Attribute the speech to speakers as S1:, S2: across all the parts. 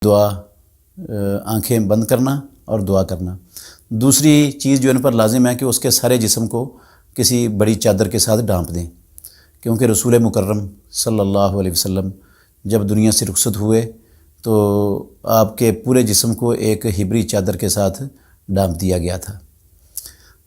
S1: دعا آنکھیں بند کرنا اور دعا کرنا۔ دوسری چیز جو ان پر لازم ہے کہ اس کے سارے جسم کو کسی بڑی چادر کے ساتھ ڈھانپ دیں، کیونکہ رسول مکرم صلی اللہ علیہ وسلم جب دنیا سے رخصت ہوئے تو آپ کے پورے جسم کو ایک حبری چادر کے ساتھ ڈھانپ دیا گیا تھا۔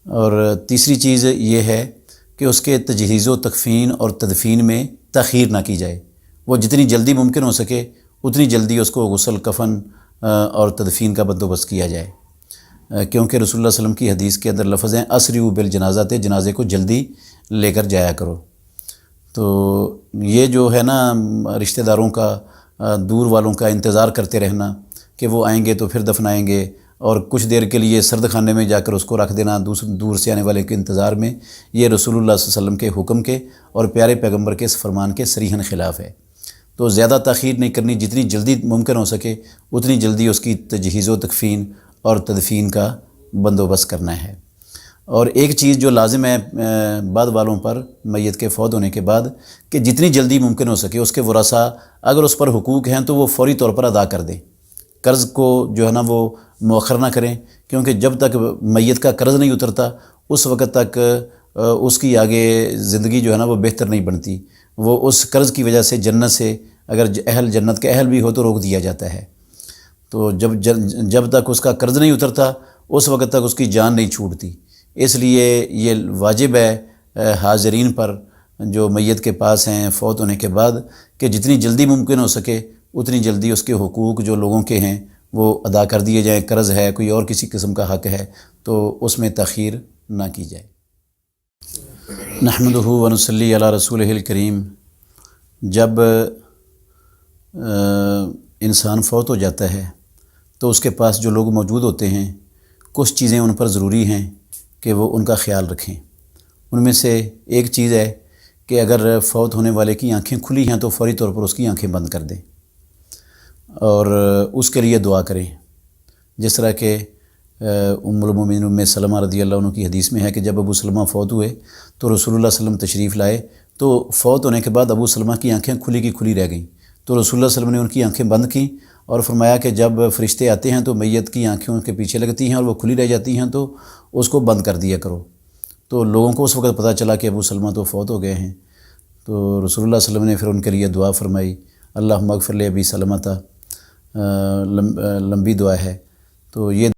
S1: اور تیسری چیز یہ ہے کہ اس کے تجہیز و تکفین اور تدفین میں تاخیر نہ کی جائے، وہ جتنی جلدی ممکن ہو سکے اتنی جلدی اس کو غسل، کفن اور تدفین کا بندوبست کیا جائے، کیونکہ رسول اللہ صلی اللہ علیہ وسلم کی حدیث کے اندر لفظ ہیں اسریعوا بالجنازۃ، جنازے کو جلدی لے کر جایا کرو۔ تو یہ جو ہے نا رشتہ داروں کا، دور والوں کا انتظار کرتے رہنا کہ وہ آئیں گے تو پھر دفنائیں گے، اور کچھ دیر کے لیے سرد خانے میں جا کر اس کو رکھ دینا دور سے آنے والے کے انتظار میں، یہ رسول اللہ صلی اللہ علیہ وسلم کے حکم کے اور پیارے پیغمبر کے فرمان کے صریحاً خلاف ہے۔ تو زیادہ تاخیر نہیں کرنی، جتنی جلدی ممکن ہو سکے اتنی جلدی اس کی تجہیز و تکفین اور تدفین کا بندوبست کرنا ہے۔ اور ایک چیز جو لازم ہے بعد والوں پر میت کے فوت ہونے کے بعد، کہ جتنی جلدی ممکن ہو سکے اس کے ورثاء اگر اس پر حقوق ہیں تو وہ فوری طور پر ادا کر دیں، قرض کو جو ہے نا وہ مؤخر نہ کریں، کیونکہ جب تک میت کا قرض نہیں اترتا اس وقت تک اس کی آگے زندگی جو ہے نا وہ بہتر نہیں بنتی۔ وہ اس قرض کی وجہ سے جنت سے اگر جنت کے اہل بھی ہو تو روک دیا جاتا ہے۔ تو جب تک اس کا قرض نہیں اترتا اس وقت تک اس کی جان نہیں چھوٹتی۔ اس لیے یہ واجب ہے حاضرین پر جو میت کے پاس ہیں فوت ہونے کے بعد، کہ جتنی جلدی ممکن ہو سکے اتنی جلدی اس کے حقوق جو لوگوں کے ہیں وہ ادا کر دیے جائیں۔ قرض ہے، کوئی اور کسی قسم کا حق ہے تو اس میں تاخیر نہ کی جائے۔ نحمدہ و نصلی علی رسولہ الکریم۔ جب انسان فوت ہو جاتا ہے تو اس کے پاس جو لوگ موجود ہوتے ہیں کچھ چیزیں ان پر ضروری ہیں کہ وہ ان کا خیال رکھیں۔ ان میں سے ایک چیز ہے کہ اگر فوت ہونے والے کی آنکھیں کھلی ہیں تو فوری طور پر اس کی آنکھیں بند کر دیں اور اس کے لیے دعا کریں، جس طرح کہ ام المومنین ام سلمہ رضی اللہ عنہ کی حدیث میں ہے کہ جب ابو سلمہ فوت ہوئے تو رسول اللہ صلی اللہ علیہ وسلم تشریف لائے، تو فوت ہونے کے بعد ابو سلمہ کی آنکھیں کھلی کی کھلی رہ گئیں، تو رسول اللہ صلی اللہ علیہ وسلم نے ان کی آنکھیں بند کیں اور فرمایا کہ جب فرشتے آتے ہیں تو میت کی آنکھوں کے پیچھے لگتی ہیں اور وہ کھلی رہ جاتی ہیں تو اس کو بند کر دیا کرو۔ تو لوگوں کو اس وقت پتہ چلا کہ ابو سلمہ تو فوت ہو گئے ہیں، تو رسول اللہ صلی اللہ علیہ وسلم نے پھر ان کے لیے دعا فرمائی، اللہم اغفر لابی سلمۃ، لمبی دعا ہے۔ تو یہ